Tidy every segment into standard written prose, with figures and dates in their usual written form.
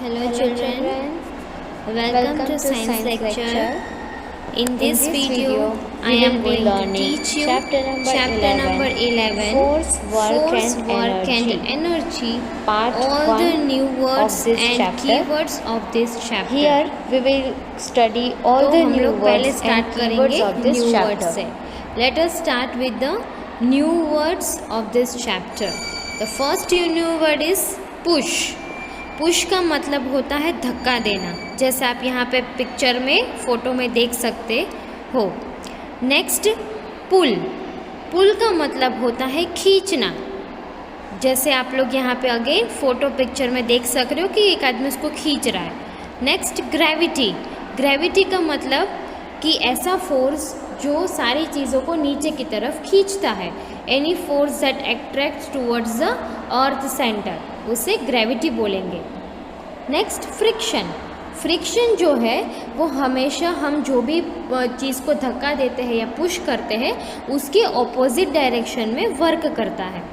Hello children, welcome to science lecture. In this video, I am going to teach you chapter number 11, Force, Work and Energy, all the new words and keywords of this chapter. Here we will study all the new words and keywords of this chapter. Let us start with the new words of this chapter. The first new word is push. Push का मतलब होता है धक्का देना, जैसे आप यहाँ पे पिक्चर में फोटो में देख सकते हो। नेक्स्ट पुल। पुल का मतलब होता है खींचना, जैसे आप लोग यहाँ पे अगेन फोटो पिक्चर में देख सक रहे हो कि एक आदमी उसको खींच रहा है। Next gravity. ग्रेविटी का मतलब कि ऐसा फोर्स जो सारी चीज़ों को नीचे की तरफ खींचता है। Any force that attracts towards the earth centre, उसे ग्रेविटी बोलेंगे। Next friction. फ्रिक्शन जो है वो हमेशा हम जो भी चीज़ को धक्का देते हैं या पुश करते हैं उसके ऑपोजिट डायरेक्शन में वर्क करता है।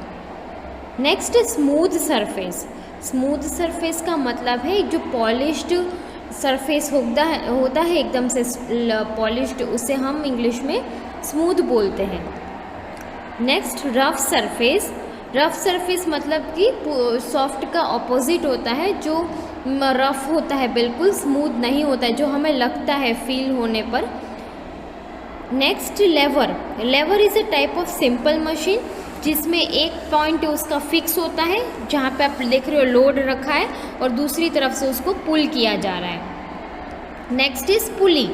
Next smooth surface. Smooth surface का मतलब है जो पॉलिश्ड सरफेस होता है एकदम से पॉलिश्ड, उसे हम इंग्लिश में स्मूथ बोलते हैं। Next rough surface. Rough surface मतलब कि सॉफ्ट का ऑपोजिट होता है, जो रफ होता है, बिल्कुल स्मूथ नहीं होता है, जो हमें लगता है फील होने पर। Next lever. Lever is a type of simple machine जिसमें एक पॉइंट उसका फिक्स होता है, जहाँ पे आप देख रहे हो लोड रखा है और दूसरी तरफ से उसको पुल किया जा रहा है। नेक्स्ट इज पुली।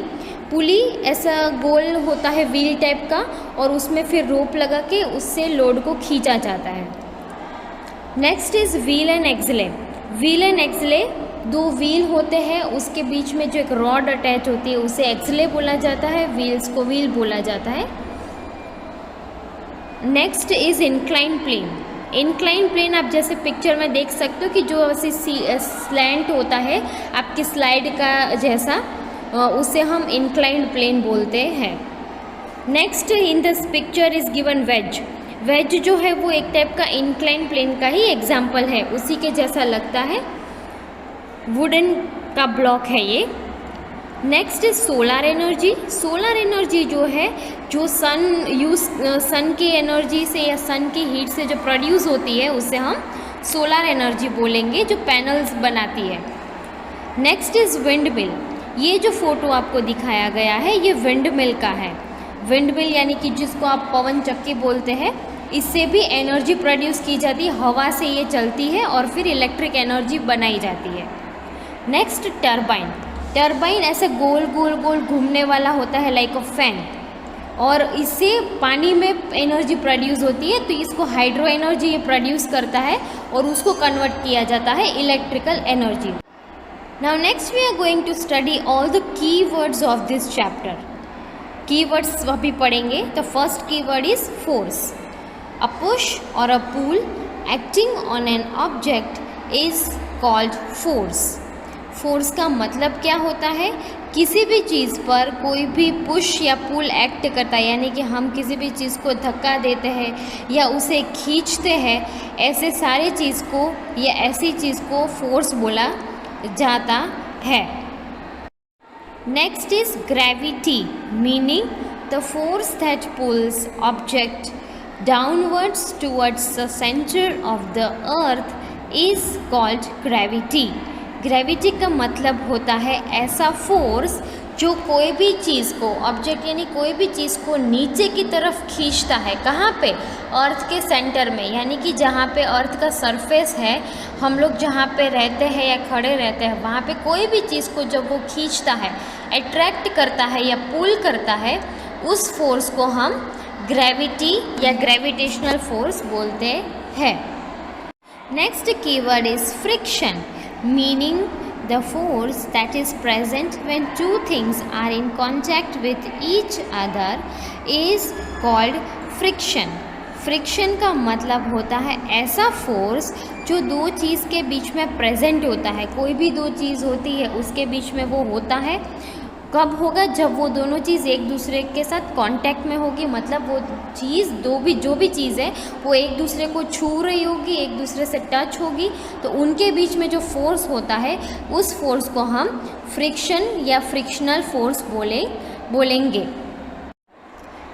पुली ऐसा गोल होता है व्हील टाइप का और उसमें फिर रोप लगा के उससे लोड को खींचा जाता है। Next is wheel and axle. Wheel and axle दो व्हील होते हैं, उसके बीच में जो एक रॉड अटैच होती है उसे एक्सले बोला जाता है, व्हील्स को व्हील बोला जाता है। Next is incline plane. Incline plane आप जैसे पिक्चर में देख सकते हो कि जो ऐसे स्लैंट होता है आपकी स्लाइड का जैसा, उसे हम इंक्लाइंड प्लेन बोलते हैं। Next in this picture is given wedge. Wedge जो है वो एक टाइप का इंक्लाइन प्लेन का ही एग्जाम्पल है, उसी के जैसा लगता है, वुडन का ब्लॉक है ये। Next is solar energy. Solar energy जो है, जो सन की एनर्जी से या सन की हीट से जो प्रोड्यूस होती है उसे हम सोलर एनर्जी बोलेंगे, जो पैनल्स बनाती है। Next is wind mill. ये जो फोटो आपको दिखाया गया है ये विंड मिल का है। विंड मिल यानी कि जिसको आप पवन चक्की बोलते हैं, इससे भी एनर्जी प्रोड्यूस की जाती है, हवा से ये चलती है और फिर इलेक्ट्रिक एनर्जी बनाई जाती है। Next turbine. टरबाइन ऐसे गोल गोल गोल घूमने वाला होता है लाइक अ फैन, और इससे पानी में एनर्जी प्रोड्यूस होती है, तो इसको हाइड्रो एनर्जी ये प्रोड्यूस करता है और उसको कन्वर्ट किया जाता है electrical energy. Now next we are going to study all the keywords of this chapter. Keywords अभी पढ़ेंगे। The first keyword is force. A push or a pull acting on an object is called force. Force का मतलब क्या होता है? किसी भी चीज़ पर कोई भी पुश या पुल एक्ट करता है, यानी कि हम किसी भी चीज़ को धक्का देते हैं या उसे खींचते हैं, ऐसे सारे चीज़ को या ऐसी चीज़ को फोर्स बोला जाता है। Next is gravity, meaning the force that pools object downwards towards the centre of the earth is called gravity. Gravity का मतलब होता है ऐसा फोर्स जो कोई भी चीज़ को, ऑब्जेक्ट यानी कोई भी चीज़ को नीचे की तरफ खींचता है। कहाँ पे? अर्थ के सेंटर में, यानी कि जहाँ पे अर्थ का सरफेस है, हम लोग जहाँ पे रहते हैं या खड़े रहते हैं, वहाँ पे कोई भी चीज़ को जब वो खींचता है, अट्रैक्ट करता है या पुल करता है, उस फोर्स को हम ग्रेविटी या ग्रेविटेशनल फोर्स बोलते हैं। Next keyword is friction, meaning the force that is present when two things are in contact with each other is called friction. Friction का मतलब होता है ऐसा फोर्स जो दो चीज़ के बीच में प्रेजेंट होता है। कोई भी दो चीज़ होती है उसके बीच में वो होता है, कब होगा? जब वो दोनों चीज़ एक दूसरे के साथ कांटेक्ट में होगी, मतलब वो चीज़ जो भी चीज़ है वो एक दूसरे को छू रही होगी, एक दूसरे से टच होगी, तो उनके बीच में जो फोर्स होता है उस फोर्स को हम फ्रिक्शन या फ्रिक्शनल फोर्स बोलेंगे।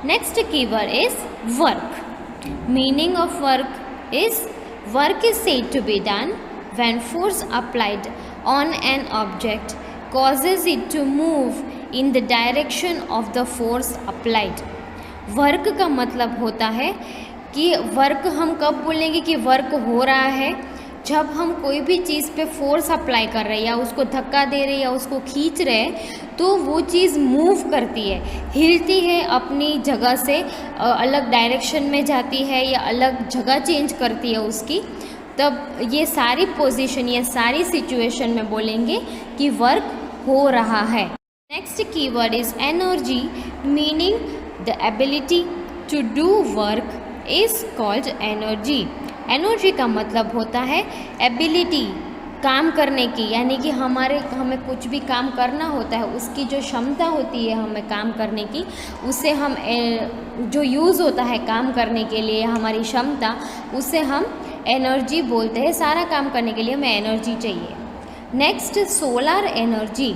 Next keyword is work. Meaning of work is work is said to be done when force applied on an object causes it to move in the direction of the force applied। Work का मतलब होता है कि work हम कब बोलेंगे कि work हो रहा है? जब हम कोई भी चीज़ पे फोर्स अप्लाई कर रहे हैं या उसको धक्का दे रहे हैं या उसको खींच रहे हैं तो वो चीज़ मूव करती है, हिलती है, अपनी जगह से अलग डायरेक्शन में जाती है या अलग जगह चेंज करती है उसकी। तब ये सारी पोजीशन या सारी सिचुएशन में बोलेंगे कि वर्क हो रहा है। Next keyword is energy. Meaning the ability to do work is called energy. Energy का मतलब होता है एबिलिटी, काम करने की, यानी कि हमें कुछ भी काम करना होता है उसकी जो क्षमता होती है हमें काम करने की, उससे हम जो यूज़ होता है काम करने के लिए हमारी क्षमता, उससे हम एनर्जी बोलते हैं। सारा काम करने के लिए हमें एनर्जी चाहिए। Next solar energy.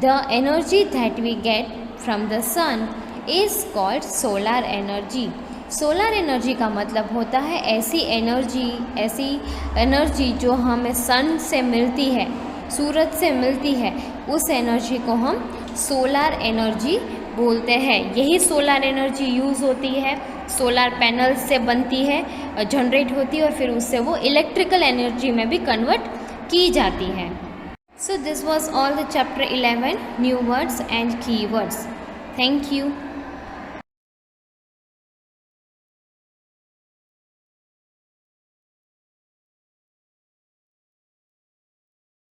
The energy that we get from the sun is called solar energy. Solar energy का मतलब होता है ऐसी एनर्जी जो हमें सन से मिलती है, सूरज से मिलती है, उस एनर्जी को हम सोलर एनर्जी बोलते हैं। यही सोलर एनर्जी यूज़ होती है, सोलर पैनल से बनती है, जनरेट होती है और फिर उससे वो इलेक्ट्रिकल एनर्जी में भी कन्वर्ट की जाती है। So this was all the chapter 11 new words and की वर्ड्स। Thank you.